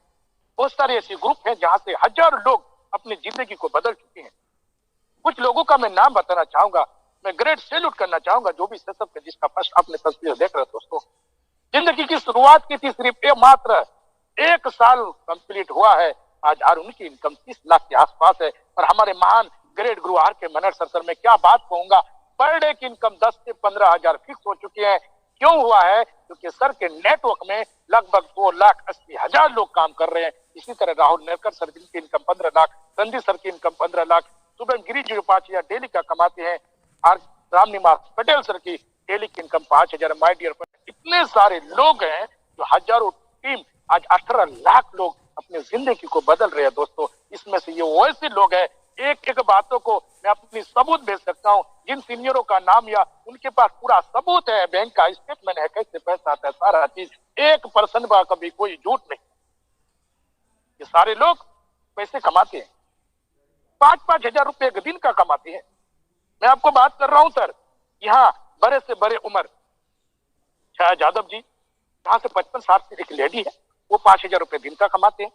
बहुत सारे ऐसे ग्रुप हैं जहां से हजारों लोग अपनी जिंदगी को बदल चुके हैं। कुछ लोगों का मैं नाम बताना चाहूंगा, मैं ग्रेट सैल्यूट करना चाहूंगा जो भी सेटअप है, जिसका फर्स्ट आपने तस्वीर देख रहे हो। दोस्तों, जिंदगी की शुरुआत की थी, सिर्फ मात्र 1 साल कंप्लीट हुआ है आज, और उनकी इनकम 30 लाख के आसपास है। और हमारे महान ग्रेट गुरु आर के मनहर सर, मैं क्या बात कहूंगा, पर डे की इनकम 10 से 15,000 फिक्स हो चुकी है। क्यों हुआ है, क्योंकि सर के नेटवर्क में लगभग 2,80,000 लोग काम कर रहे हैं। इसी तरह राहुल नेरकर सर, जिनकी इनकम 15 लाख, संदीप सर की इनकम 15 लाख, शुभम गिरी जी 5,000 डेली का कमाते हैं, और रामनिवास पटेल सर की डेली की इनकम 5,000। माय डियर फ्रेंड, इतने सारे लोग हैं, जो हजारों टीम, आज 18 लाख लोग अपनी जिंदगी को बदल रहे हैं। दोस्तों, इसमें से ये वैसे लोग हैं, एक एक बातों को मैं अपनी सबूत भेज सकता हूँ, जिन सीनियरों का नाम या उनके पास पूरा सबूत है, बैंक का स्टेटमेंट है, कैसे पैसा आता है, सारा चीज, 1% का कभी कोई झूठ नहीं। ये सारे लोग पैसे कमाते हैं, 5-5 हजार रुपए एक दिन का कमाते हैं। मैं आपको बात कर रहा हूं सर, यहाँ बड़े से बड़े उम्र छाया यादव जी, जहां से 55-60 की एक लेडी है, वो 5,000 रुपए दिन का कमाते हैं।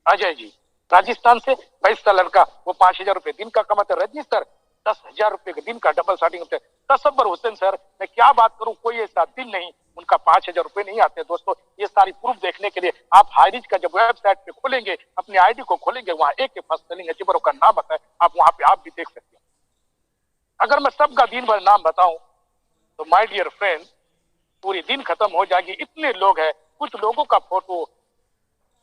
अजय जी राजस्थान से 22 साल लड़का, वो 5,000 रुपए दिन का कमाते। रजनी सर 10,000 रुपए के दिन का डबल स्टार्टिंग होते हैं। तसब्बर हुसैन सर, मैं क्या बात करूं, कोई ऐसा दिन नहीं उनका 5,000 रुपए नहीं आते। दोस्तों ये सारी प्रूफ देखने के लिए आप हाईरिच का जब वेबसाइट पे खोलेंगे, अपनी आईडी को खोलेंगे, वहां एक फर्स्ट सेलिंग अचीवरों का नाम आता है, आप वहां पे आप भी देख सकते हैं। अगर मैं सबका दिन भर नाम बताऊं तो माय डियर फ्रेंड पूरी दिन खत्म हो जाएगी। इतने लोग हैं, कुछ लोगों का फोटो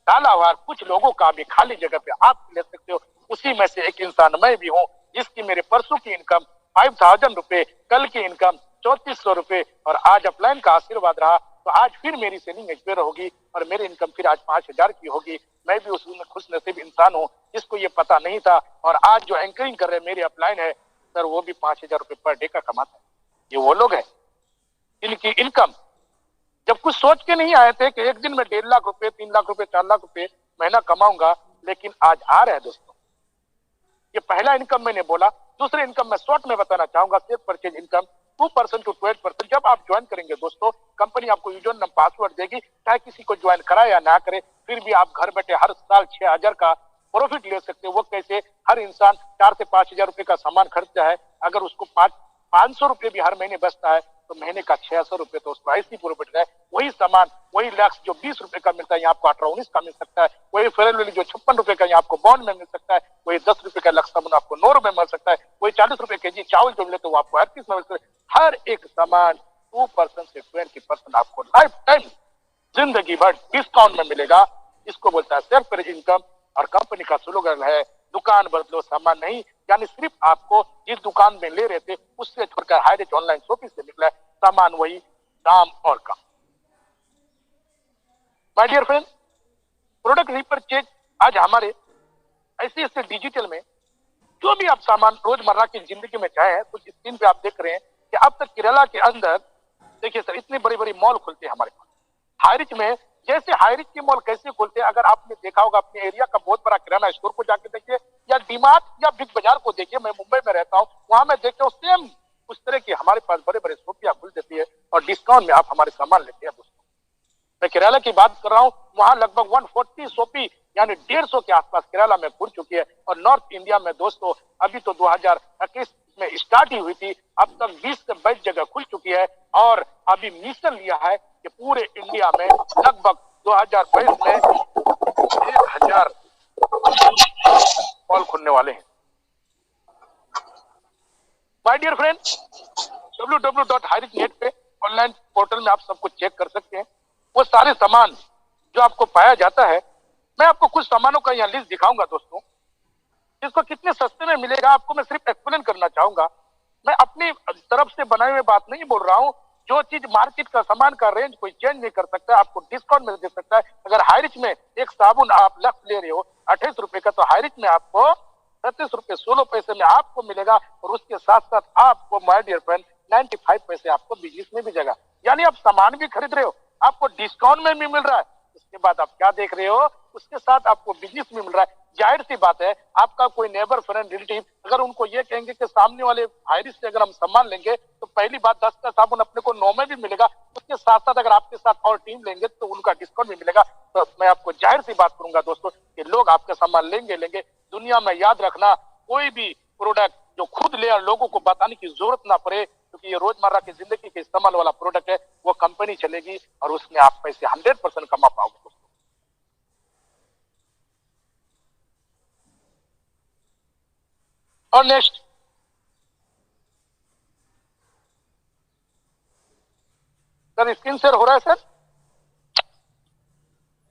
डाला हुआ, कुछ लोगों का भी खाली जगह पे आप ले सकते हो। उसी में से एक इंसान मैं भी हूँ, जिसकी मेरे परसों की इनकम 5,000 रुपए, कल की इनकम 3,400 रुपए, और आज अपलाइन का आशीर्वाद रहा तो आज फिर मेरी सेलिंग एक्सपायर होगी और मेरी इनकम फिर आज 5,000 की होगी। मैं भी उसमें खुश नसीब इंसान हूँ जिसको ये पता नहीं था, और आज जो एंकरिंग कर रहे मेरी अपलाइन है सर, वो भी 5,000 रुपए पर डे का कमाता है। ये वो लोग हैं इनकी इनकम जब कुछ सोच के नहीं आए थे कि एक दिन में 1.5 लाख रुपए, 3 लाख रुपए, 4 लाख रुपए महीना कमाऊंगा, लेकिन आज आ रहे हैं दोस्तों। ये पहला इनकम मैंने बोला। दूसरे इनकम में शॉर्ट में बताना चाहूंगा, सेफ परचेज इनकम 2% टू 12%। जब आप ज्वाइन करेंगे दोस्तों, कंपनी आपको यूजर नेम पासवर्ड देगी, चाहे किसी को ज्वाइन कराए या ना करे, फिर भी आप घर बैठे हर साल 6,000 का प्रॉफिट ले सकते हो। वो कैसे? हर इंसान 4 से 5,000 रुपए का सामान खरीदता है, अगर उसको 500 रुपए भी हर महीने बचता है तो महीने का 600 रुपए तो उसको ऐसी प्रॉफिट है। वही सामान, वही लैक्स जो 20 रुपए का मिलता है, यहाँ आपको 18-19 का मिल सकता है। वही फेयर लवली जो 56 रुपए का यहाँ आपको बॉन्ड में मिल सकता है। वही 10 रुपए का लक्स साबुन आपको 9 रुपए मिल सकता है। वही 40 रुपए के जी चावल जो मिले तो वो आपको 38 में मिल सकता है। हर एक सामान 2% से 20% आपको लाइफ टाइम जिंदगी भर डिस्काउंट में मिलेगा। इसको बोलता है सेल्फ पेज इनकम। और कंपनी का स्लोगन है दुकान बदलो सामान नहीं, यानी सिर्फ आपको जिस दुकान में ले रहे थे उससे छोड़कर हाईरिच ऑनलाइन शॉपिंग से निकला है, सामान वही, दाम और कम। My dear friend, product repurchase आज हमारे ऐसे ऐसे डिजिटल में जो भी आप सामान रोजमर्रा की जिंदगी में चाहे, कुछ स्क्रीन पे आप देख रहे हैं कि अब तक केरला के अंदर देखिए सर, इतने बड़े बड़े मॉल खुलते हैं हमारे पास। हाईरिच में जैसे हाईरिच के मॉल कैसे खुलते हैं, अगर आपने देखा होगा अपने एरिया का बहुत बड़ा किराना स्टोर को जाके देखिए, या डीमार्ट या बिग बाजार को देखिए। मैं मुंबई में रहता हूँ, वहां मैं देखता हूँ सेम उस तरह की हमारे पास बड़े बड़े शॉपियां खुल जाती है और डिस्काउंट में आप हमारे सामान लेते हैं दोस्तों। मैं केरला की बात कर रहा हूँ, वहां लगभग 140 शॉपी यानी 150 के आसपास केरला में खुल चुकी है। और नॉर्थ इंडिया में दोस्तों अभी तो 2021 में स्टार्ट ही हुई थी, अब तक 20 से 22 जगह खुल चुकी है। और अभी मिशन लिया है कि पूरे इंडिया में लगभग 2022 में 1,000 मॉल खुलने वाले हैं। माय डियर फ्रेंड, www.highrichnet पे ऑनलाइन पोर्टल में आप सब कुछ चेक कर सकते हैं। वो सारे सामान जो आपको पाया जाता है, मैं आपको कुछ सामानों का यहाँ लिस्ट दिखाऊंगा दोस्तों, जिसको कितने सस्ते में मिलेगा आपको मैं सिर्फ एक्सप्लेन करना चाहूंगा। मैं अपनी तरफ से बनाए हुए बात नहीं बोल रहा हूँ। जो चीज मार्केट का सामान का रेंज कोई चेंज नहीं कर सकता, आपको डिस्काउंट में दे सकता है। अगर हाईरिच में एक साबुन आप लक्स ले रहे हो 28 रुपए का, तो हाईरिच में आपको 37 रुपए 16 पैसे में आपको मिलेगा। और उसके साथ साथ आपको माय डियर फ्रेंड 95 पैसे आपको बिजनेस में भी जाएगा, यानी आप सामान भी खरीद रहे हो, आपको डिस्काउंट में भी मिल रहा है। उसके बाद आप क्या देख रहे हो, उसके साथ आपको बिजनेस भी मिल रहा है। जाहिर सी बात है, आपका कोई नेबर फ्रेंड रिलेटिव अगर उनको ये कहेंगे कि सामने वाले हाईरिच से अगर हम सामान लेंगे तो पहली बात 10 का साबुन अपने को 9 में भी मिलेगा, उसके साथ साथ अगर आपके साथ और टीम लेंगे तो उनका डिस्काउंट भी मिलेगा। तो मैं आपको जाहिर सी बात करूंगा दोस्तों कि लोग आपका सामान लेंगे। दुनिया में याद रखना, कोई भी प्रोडक्ट जो खुद ले और लोगों को बताने की जरूरत ना पड़े, क्योंकि ये रोजमर्रा की जिंदगी के इस्तेमाल वाला प्रोडक्ट है, वो कंपनी चलेगी और उसमें आप पैसे 100% कमा पाओगे दोस्तों। और नेक्स्ट सर, स्क्रीन शेयर हो रहा है सर?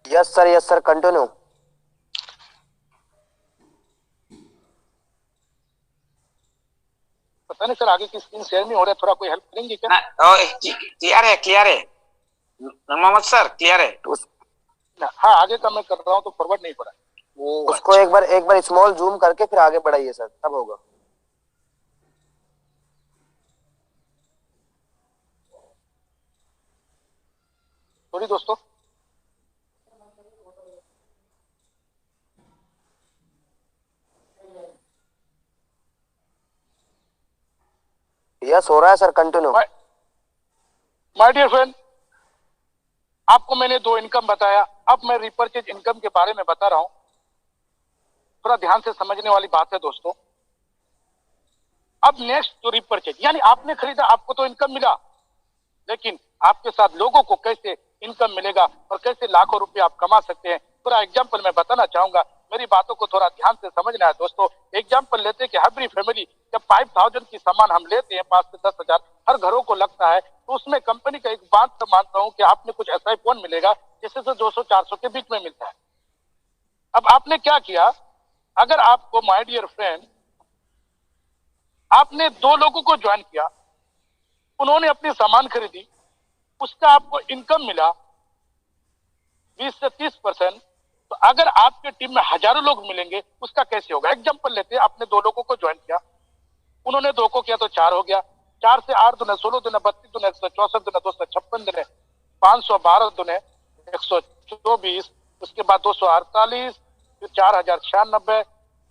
Yes sir continue. पता नहीं सर आगे की स्क्रीन शेयर नहीं हो रहा है, थोड़ा कोई हेल्प करेंगे क्या? क्लियर है मोहम्मद सर, क्लियर है। हाँ, आगे का मैं कर रहा हूँ तो फॉरवर्ड नहीं हो रहा है। उसको एक बार स्मॉल जूम करके फिर आगे बढ़ाइए सर, तब होगा। सॉरी दोस्तों, यस हो रहा है sir, continue. My dear friend, आपको मैंने 2 इनकम बताया, अब मैं रिपर्चेज इनकम के बारे में बता रहा हूं। थोड़ा ध्यान से समझने वाली बात है दोस्तों। अब नेक्स्ट जो रीपरचेज, यानी आपने खरीदा, आपको तो इनकम मिला, लेकिन आपके साथ लोगों को कैसे इनकम मिलेगा और कैसे लाखों रुपए आप कमा सकते हैं, पूरा एग्जांपल मैं बताना चाहूंगा। मेरी बातों को थोड़ा ध्यान से समझना है दोस्तों। एग्जांपल लेते हैं कि एवरी फैमिली जब 5000 की सामान हम लेते हैं, 5 से 10,000 हर घरों को लगता है, तो उसमें कंपनी का एक बात तो मानता हूं कि आपने कुछ ऐसा ही फोन मिलेगा जिससे से 200-400 के बीच में मिलता है। अब आपने क्या किया, अगर आपको माय डियर फ्रेंड, आपने 2 लोगों को ज्वाइन किया, उन्होंने अपनी सामान खरीदी, उसका आपको इनकम मिला 20 से 30%, तो अगर आपके टीम में हजारों लोग मिलेंगे उसका कैसे होगा। एग्जांपल लेते हैं, आपने 2 लोगों को ज्वाइन किया, उन्होंने 2 को किया तो 4 हो गया, 4 से 8 दुने 16 दुने 32 दुने 164 दुने 256 दुने 512 दुने 124, उसके बाद 248, फिर 4096,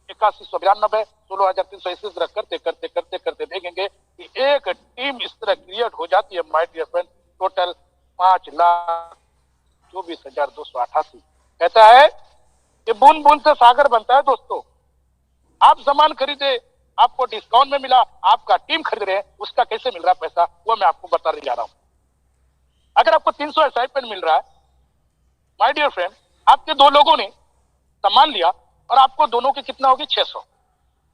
8192, 16380 तरह करते करते करते करते देखेंगे कि एक टीम इस तरह क्रिएट हो जाती है माय डियर फ्रेंड। टोटल 5,24,288। कहता है कि बूंद बूंद से सागर बनता है दोस्तों। आप सामान खरीदे, आपको डिस्काउंट में मिला, आपका टीम खरीद रहे हैं, उसका कैसे मिल रहा है पैसा, वो मैं आपको बताने जा रहा हूं। अगर आपको 300 असाइनमेंट मिल रहा है माय डियर फ्रेंड, आपके 2 लोगों ने सामान लिया और आपको दोनों के कितना होगी 600,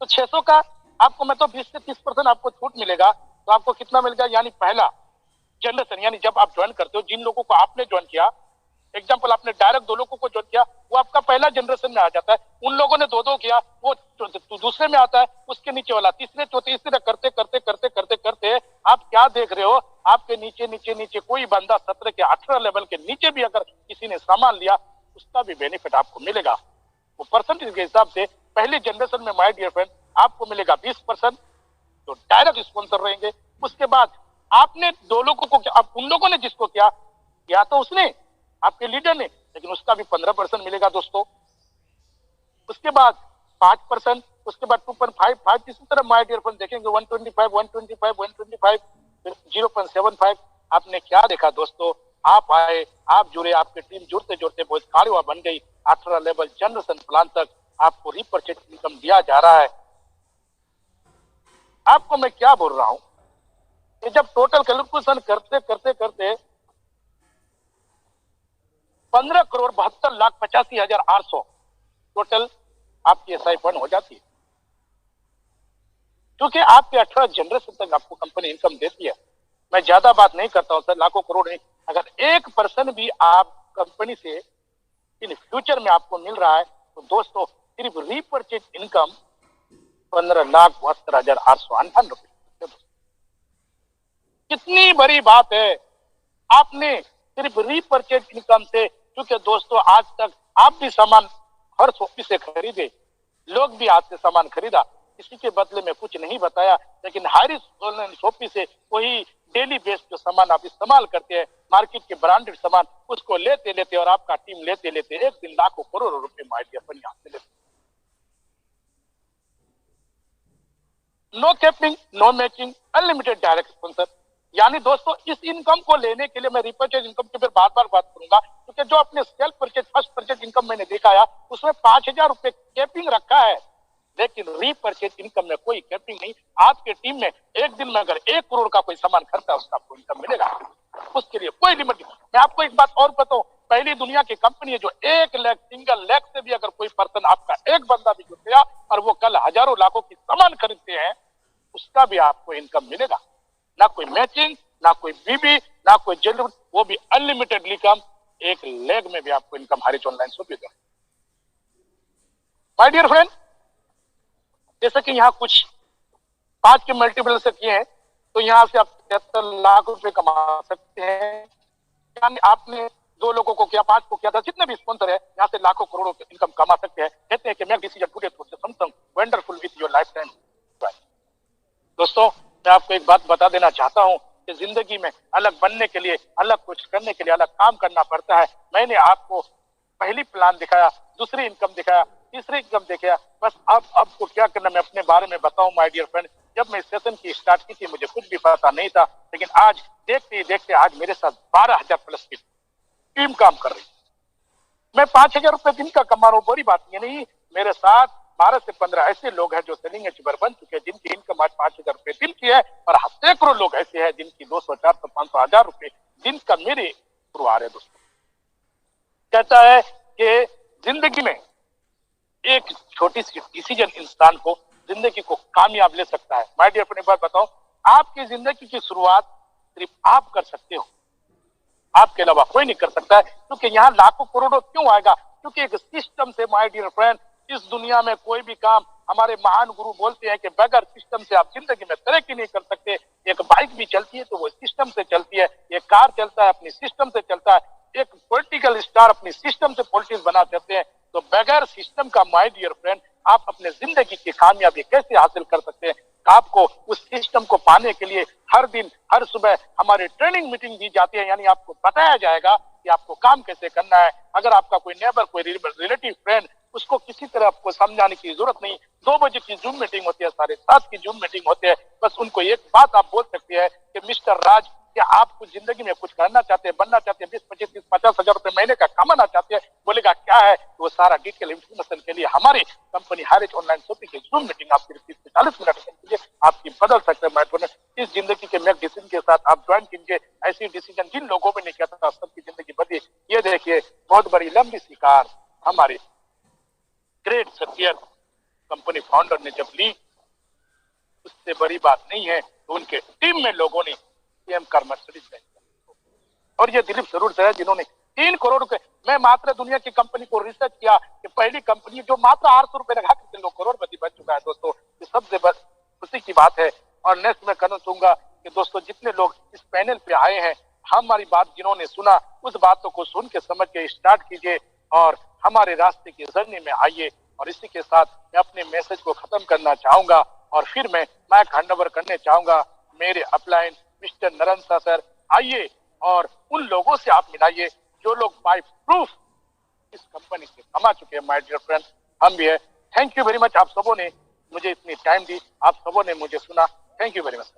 तो 600 का आपको मतलब 20 से 30% आपको छूट मिलेगा, तो आपको कितना मिलेगा, यानी पहला जनरेशन, यानी जब आप ज्वाइन करते हो, जिन लोगों को आपने ज्वाइन किया, एग्जाम्पल आपने डायरेक्ट 2 लोगों को ज्वाइन किया, वो आपका पहला जनरेशन में आ जाता है। उन लोगों ने 2-2 किया, वो दूसरे में आता है, उसके नीचे वाला तीसरे चौथे, इस तरह करते करते करते करते करते आप क्या देख रहे हो, आपके नीचे नीचे नीचे कोई बंदा 17 के 18 लेवल के नीचे भी अगर किसी ने सामान लिया, उसका भी बेनिफिट आपको मिलेगा। वो परसेंटेज के हिसाब से पहले जनरेशन में माय डियर फ्रेंड आपको मिलेगा 20%, तो डायरेक्ट स्पॉन्सर रहेंगे। उसके बाद आपने 2 लोगों को, आप उन लोगों ने जिसको किया तो उसने, आपके लीडर ने, लेकिन उसका भी 15% मिलेगा दोस्तों। उसके बाद 5%, उसके बाद 2.55, इसी तरह माय डियर फ्रेंड देखेंगे 125, 125, 125, 0.75। आपने क्या देखा दोस्तों, आप आए, आप जुड़े, आपकी टीम जुड़ते जुड़ते बहुत कार्य बन गई। 18 लेवल जनरेशन प्लान तक आपको रीपरचेज इनकम दिया जा रहा है। आपको मैं क्या बोल रहा हूं कि जब टोटल कैलकुलेशन करते करते करते 15,72,85,800 टोटल आपकी एसआई फंड हो जाती है। क्योंकि आपके 18 जनरेशन तक आपको कंपनी इनकम देती है। मैं ज्यादा बात नहीं करता हूं सर, लाखों करोड़ नहीं, अगर 1% भी आप कंपनी से इन फ्यूचर में आपको मिल रहा है, तो दोस्तों सिर्फ रीपरचेज इनकम 15,72,858 रुपए। कितनी बड़ी बात है। आपने सिर्फ रीपरचेज इनकम से, क्योंकि दोस्तों आज तक आप भी सामान हर शॉपी से खरीदे, लोग भी आज से सामान खरीदा, किसी के बदले में कुछ नहीं बताया, लेकिन हर ऑनलाइन शॉपी से वही डेली बेस जो सामान आप इस्तेमाल करते हैं, मार्केट के ब्रांडेड सामान, उसको लेते लेते और आपका टीम लेते लेते एक दिन लाखों करोड़ों रुपए माइडिया अपन यहाँ से लेते। No capping, no matching, unlimited direct sponsor. यानी दोस्तों इस इनकम को लेने के लिए मैं रीपरचेज इनकम की फिर बार बार बात करूंगा, क्योंकि जो अपने self purchase first purchase income मैंने दिखाया उसमें 5,000 रुपए कैपिंग रखा है, लेकिन रीपरचेज इनकम में कोई कैपिंग नहीं। आपके टीम में एक दिन में अगर 1 करोड़ का कोई सामान खरीदता है, उसका आपको इनकम मिलेगा, उसके लिए कोई लिमिट नहीं। मैं आपको एक बात और बताऊं, पहली दुनिया की कंपनी है जो 1 लाख सिंगल लाख से भी अगर कोई पर्सन, आपका एक बंदा भी जुड़ गया और वो कल हजारों लाखों की सामान खरीदते हैं, उसका भी आपको इनकम मिलेगा। ना कोई मैचिंग, ना कोई बीबी, ना कोई जेल, वो भी अनलिमिटेड इनकम, 1 लेग में भी आपको इनकम हरीश ऑनलाइन सुविधा। माय डियर फ्रेंड, जैसे कि यहाँ कुछ 5 के मल्टीपल से किए हैं, तो यहाँ से आप 73 लाख रुपए कमा सकते हैं। यानी आपने 2 लोगों को किया, 5 को किया था, जितने भी स्पॉन्सर है यहाँ से लाखों करोड़ों की इनकम कमा सकते हैं। कहते हैं कि make decision today for something wonderful with your life time. दोस्तों मैं आपको एक बात बता देना चाहता हूं कि जिंदगी में अलग बनने के लिए, अलग कुछ करने के लिए अलग काम करना पड़ता है। मैंने आपको पहली प्लान दिखाया, दूसरी इनकम दिखाया, तीसरी इनकम दिखाया, बस अब आपको क्या करना मैं अपने बारे में बताऊं माय डियर फ्रेंड। जब मैं सेशन की स्टार्ट की थी मुझे कुछ भी पता नहीं था, लेकिन आज देखते ही देखते आज मेरे साथ 12,000 प्लस की टीम काम कर रही है। मैं 5,000 रुपए दिन का कमा रहा हूं, बड़ी बात ये नहीं। मेरे साथ 12 से 15 ऐसे लोग हैं जो सेलिंग अचीवर बन चुके हैं, जिनकी इनकम आज 5,000 रुपए दिन की है, और सैकड़ों लोग ऐसे हैं जिनकी 200, 400, 500, 1000 रुपए दिन का मेरे थ्रू आ रहे हैं। दोस्तों, कहता है कि जिंदगी में एक छोटी सी डिसीजन इंसान को जिंदगी को कामयाब ले सकता है। माय डियर, अपनी बात बताओ, आपकी जिंदगी की शुरुआत सिर्फ आप कर सकते हो, आपके अलावा कोई नहीं कर सकता है। क्योंकि यहाँ लाखों करोड़ों क्यों आएगा? क्योंकि एक सिस्टम से, माय डियर फ्रेंड, इस दुनिया में कोई भी काम, हमारे महान गुरु बोलते हैं कि बगैर सिस्टम से आप जिंदगी में तरक्की नहीं कर सकते। एक बाइक भी चलती है तो वो सिस्टम से चलती है, एक कार चलता है अपनी सिस्टम से चलता है, एक पॉलिटिकल स्टार अपनी सिस्टम से पॉलिटिक्स बना सकते हैं। तो बगैर सिस्टम का, माय डियर फ्रेंड, आप अपने जिंदगी की कामयाबी कैसे हासिल कर सकते हैं? आपको उस सिस्टम को पाने के लिए हर दिन, हर सुबह हमारी ट्रेनिंग मीटिंग दी जाती है, यानी आपको बताया जाएगा कि आपको काम कैसे करना है। अगर आपका कोई नेबर, कोई रिलेटिव फ्रेंड, उसको किसी तरह आपको समझाने की जरूरत नहीं। 2 बजे की जूम मीटिंग होती है, 7:30 की जूम मीटिंग होती है। बस उनको एक बात आप बोल सकते हैं कि मिस्टर राज, क्या आप कुछ जिंदगी में कुछ करना चाहते हैं, बनना चाहते हैं, 20, 25, 30, 50,000 रुपए महीने का कमाना चाहते हैं? बोलेगा क्या है, वो सारा डिटेल इंफॉर्मेशन के लिए हमारी कंपनी हारिज ऑनलाइन शॉपिंग की जूम मीटिंग आप सिर्फ 30 से 40 मिनट कीजिए, आपकी बदल सकते हैं। मैं इस जिंदगी के मेक डिसीजन के साथ आप ज्वाइन कीजिए। ऐसी डिसीजन जिन लोगों में नहीं कहता सबकी जिंदगी बदली। ये देखिए, बहुत बड़ी लंबी सी कार हमारे ग्रेट सत्यर कंपनी फाउंडर ने जब ली, उससे बड़ी बात नहीं है तो उनके टीम में लोगों ने सीएम कार मर्सिडीज ली। और ये दिलीप सरूर से है जिन्होंने 3 करोड़ के, मैं मात्र दुनिया की कंपनी को रिसर्च किया कि पहली कंपनी जो मात्र 800 रुपए लगा के लोग करोड़पति बन चुका है। दोस्तों, ये सबसे खुशी की बात है। और नेक्स्ट मैं कहना चाहूंगा कि दोस्तों, जितने लोग इस पैनल पे आए हैं, हमारी बात जिन्होंने सुना, उस बातों को सुन के समझ के स्टार्ट कीजिए और हमारे रास्ते की जर्नी में आइए। और इसी के साथ मैं अपने मैसेज को खत्म करना चाहूंगा और फिर मैं माइक हैंड ओवर करने चाहूंगा मेरे अपलाइन मिस्टर नरेंद्र सर। आइए और उन लोगों से आप मिलाइए जो लोग बाय प्रूफ इस कंपनी से कमा चुके हैं। माय डियर फ्रेंड, हम भी है। थैंक यू वेरी मच, आप सबों ने मुझे इतनी टाइम दी, आप सबों ने मुझे सुना। Thank you very much.